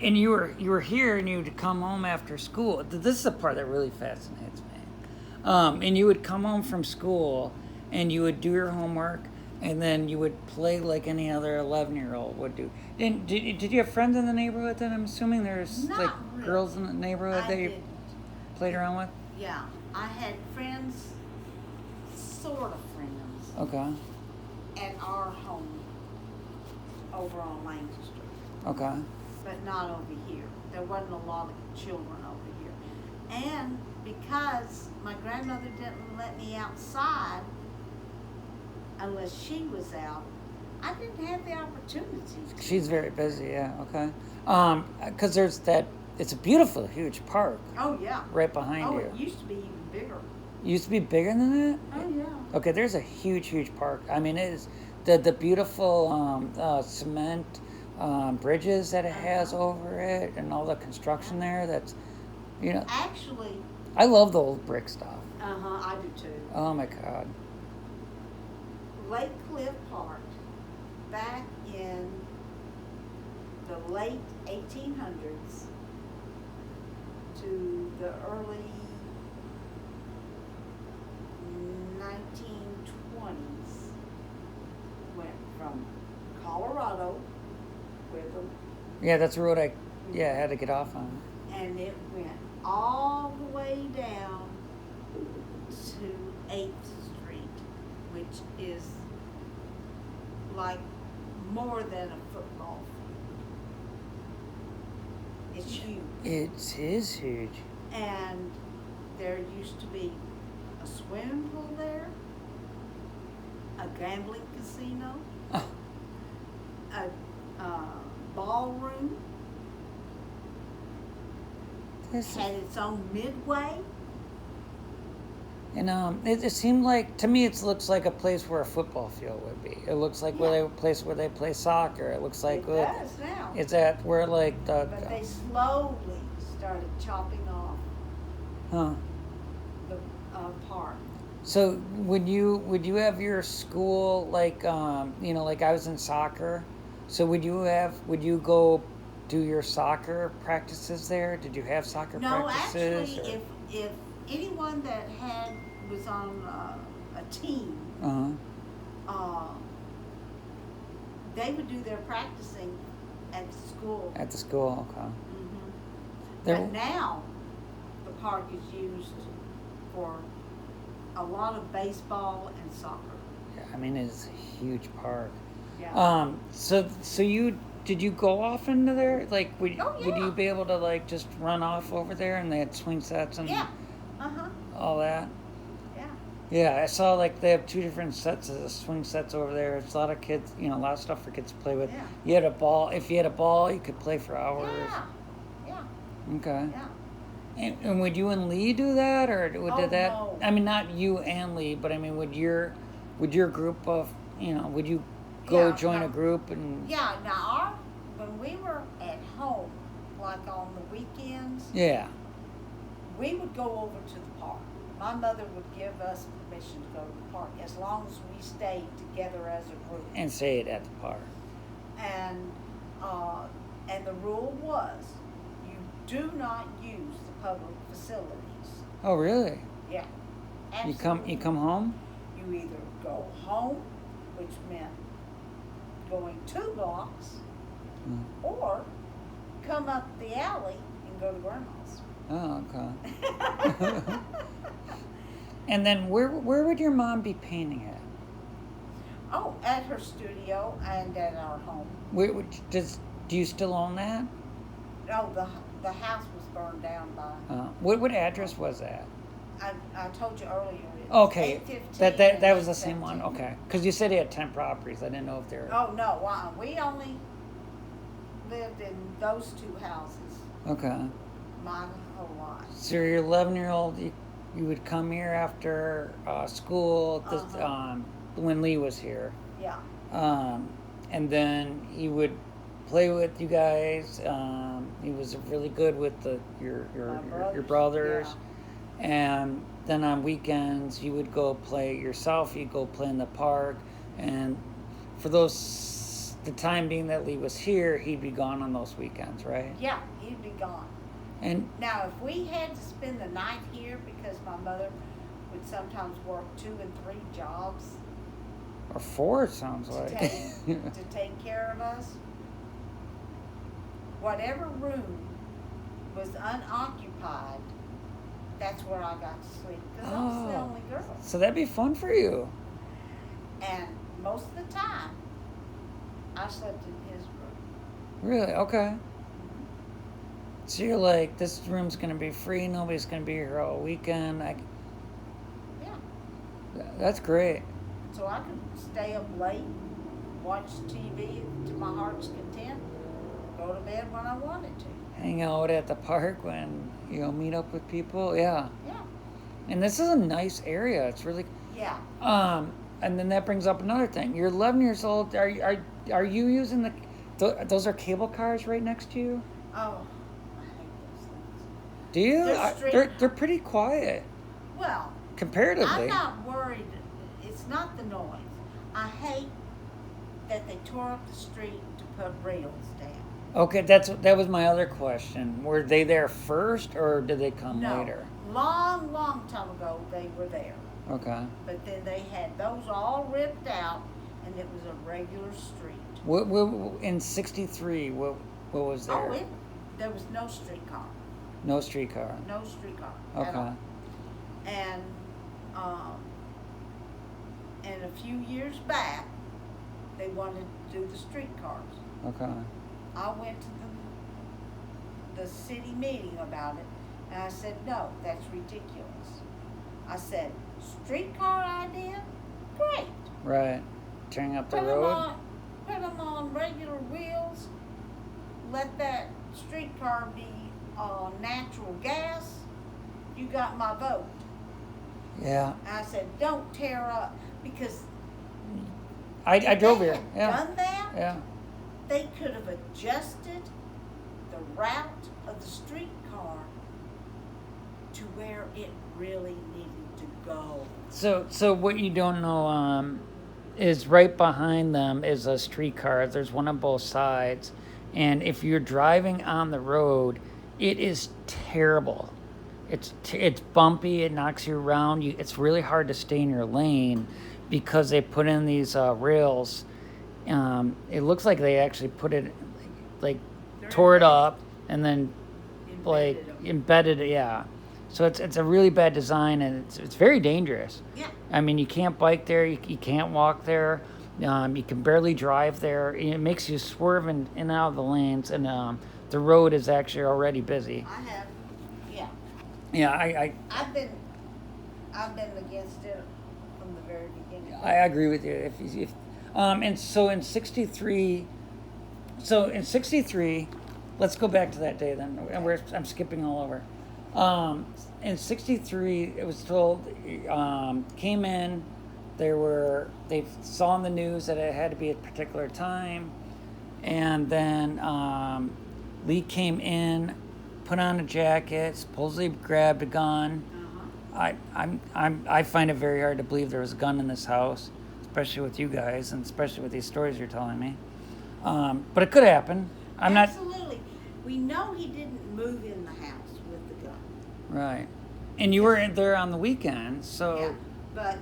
And you were here, and you'd come home after school. This is the part that really fascinates me. And you would come home from school, and you would do your homework, and then you would play like any other 11-year-old would do. Did you have friends in the neighborhood? Then I'm assuming there's Not like really. girls in the neighborhood I that you didn't. played around with. Yeah, I had friends, sort of friends, Okay. at our home over on Lancaster, Okay. but not over here. There wasn't a lot of children over here. And because my grandmother didn't let me outside unless she was out, I didn't have the opportunity. She's very busy. Yeah. Okay. Because there's that. It's a beautiful, huge park Oh, yeah. right behind Oh, you. it used to be even bigger. Used to be bigger than that. Oh, yeah. Okay, there's a huge park. I mean, it is the beautiful cement bridges that it has over it, and all the construction there. That's, Actually, I love the old brick stuff. I do too. Oh my God. Lake Cliff Park, back in the late 1800s to the early 1920s, went from Colorado, where Yeah, that's the road I had to get off on. and it went all the way down to 8th Street, which is like more than a football field. It's huge. It is huge. And there used to be a swimming pool there, a gambling casino, Oh, a ballroom, this had its own midway. and it seemed like to me it looks like a place where a football field would be. It looks like Yeah. a place where they play soccer. It looks like It does now. is that where like the But they slowly started chopping off huh? the park. So would you have your school like like I was in soccer, so would you go do your soccer practices there? Did you have soccer No, practices? actually, if anyone that was on a team, Uh-huh. they would do their practicing at the school. At the school, okay. hmm There, But now, the park is used for a lot of baseball and soccer. yeah, I mean it's a huge park. Yeah. So did you go off into there? Like would Oh, would you yeah. be able to like just run off over there and they had swing sets and Yeah. Uh-huh. all that? Yeah. Yeah, I saw like they have two different sets of swing sets over there. It's a lot of kids, a lot of stuff for kids to play with. Yeah. You had a ball. If you had a ball, you could play for hours. Yeah. Yeah. Okay. Yeah. And would you and Lee do that, or Oh, did that? no. I mean, not you and Lee, but I mean, would your group of would you go Yeah, join no. a group and? Yeah. Now, when we were at home, like on the weekends, Yeah. we would go over to the park. My mother would give us permission to go to the park as long as we stayed together as a group. And say it at the park. And the rule was, you do not use the public facilities. Oh, really? Yeah. You Absolutely. come home? You either go home, which meant going 2 blocks, Mm. or come up the alley and go to Grandma's. Oh, okay. And then where would your mom be painting at? Oh, at her studio and at our home. Do you still own that? No, the house was burned down by. What address was that? I told you earlier. It's Okay, 815 that was and the same one. 817. Okay, because you said he had 10 properties. I didn't know if they were. Oh no, we only lived in those 2 houses Okay. my whole life. So your 11-year-old, you would come here after school when Lee was here, Yeah. and then he would play with you guys. He was really good with your brothers, and then on weekends you would go play yourself. You'd go play in the park, and for those the time being that Lee was here, he'd be gone on those weekends, right? Yeah, he'd be gone. And Now, if we had to spend the night here, because my mother would sometimes work 2 and 3 jobs or 4, it sounds to like. to take care of us, whatever room was unoccupied, that's where I got to sleep, because I was the Oh. only girl. So that'd be fun for you. And most of the time, I slept in his room. Really? Okay. So you're like, this room's gonna be free. Nobody's gonna be here all weekend. Yeah. That's great. So I could stay up late, watch TV to my heart's content, go to bed when I wanted to. Hang out at the park when meet up with people. Yeah. Yeah. And this is a nice area. It's really. Yeah. And then that brings up another thing. You're 11 years old. Are you using those are cable cars right next to you? Oh, I hate those things. Do you? They're They're pretty quiet Well, comparatively. I'm not worried. It's not the noise. I hate that they tore up the street to put rails down. Okay, that was my other question. Were they there first, or did they come No, later? long time ago they were there. Okay. But then they had those all ripped out, and it was a regular street. What in '63? What was there? Oh, there was no streetcar. No streetcar. No streetcar. Okay. At all. And a few years back, they wanted to do the streetcars. Okay. I went to the city meeting about it, and I said, no, that's ridiculous. I said, streetcar idea? Great. Right. Tearing up the Put road. them on regular wheels. Let that streetcar be natural gas. You got my vote. Yeah. And I said, don't tear up, because I drove here. had Yeah. done that, Yeah. they could have adjusted the route of the streetcar to where it really needed to go. So what you don't know is right behind them is a streetcar. There's one on both sides, and if you're driving on the road, it is terrible. It's bumpy. It knocks you around. It's really hard to stay in your lane because they put in these rails. It looks like they actually put it like tore it up and then like embedded it. Yeah. So it's a really bad design, and it's very dangerous. Yeah. I mean, you can't bike there. You can't walk there. You can barely drive there. It makes you swerve in and out of the lanes, and the road is actually already busy. I have, yeah. Yeah, I've been against it from the very beginning. I agree with you. And so in '63, let's go back to that day then. And I'm skipping all over. In '63, it was told, came in, they saw on the news that it had to be at a particular time, and then Lee came in, put on a jacket, supposedly grabbed a gun. I find it very hard to believe there was a gun in this house, especially with you guys, and especially with these stories you're telling me. But it could happen. Absolutely. We know he didn't move in the house with the gun. Right. And you were there on the weekend, so... Yeah, but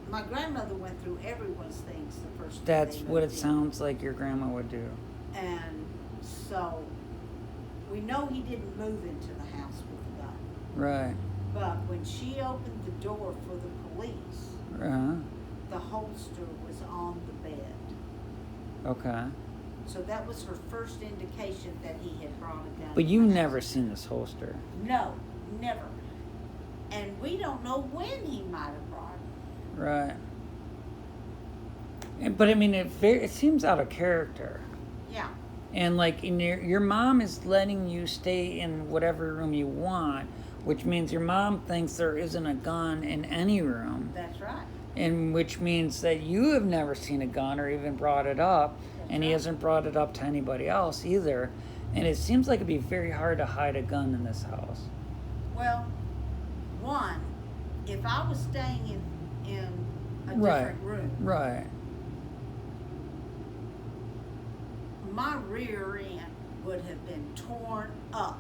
my grandmother went through everyone's things the first day. That's what it sounds like your grandma would do. And so we know he didn't move into the house with the gun. Right. But when she opened the door for the police, Uh-huh. the holster was on the bed. Okay. So that was her first indication that he had brought a gun. But in you've the never house. seen this holster. No, never. And we don't know when he might have brought it. Right. But I mean, it seems out of character. Yeah. And like your mom is letting you stay in whatever room you want, which means your mom thinks there isn't a gun in any room. That's right. And which means that you have never seen a gun or even brought it up, and he right. hasn't brought it up to anybody else either. And it seems like it'd be very hard to hide a gun in this house. Well, one, if I was staying in a Right. different room, Right. my rear end would have been torn up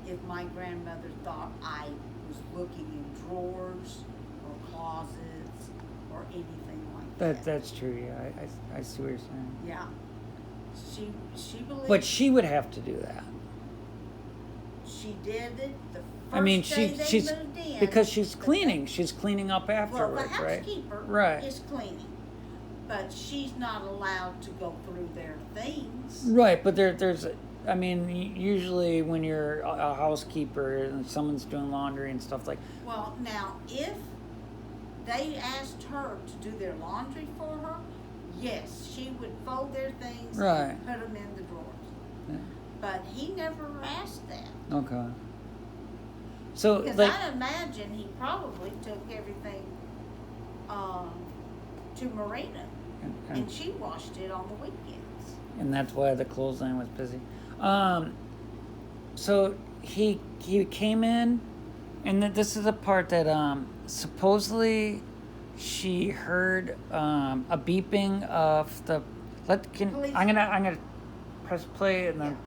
if my grandmother thought I was looking in drawers or closets or anything like that. That's true. Yeah, I see what you're saying. Yeah. She believed. But she would have to do that. She did it the first I mean, day they she's moved in. because she's cleaning. She's cleaning up Well, afterwards, the right? housekeeper Right. is cleaning, but she's not allowed to go through their things. Right, but there's, I mean, usually when you're a housekeeper and someone's doing laundry and stuff like. Well, now if they asked her to do their laundry for her, yes, she would fold their things Right. and put them in the drawers. Yeah. But he never asked that. Okay. So Because like, I imagine he probably took everything to Marina, and she washed it on the weekends. and that's why the clothesline was busy. So he came in, and this is the part that supposedly she heard a beeping of the. I'm gonna press play and then. Yeah.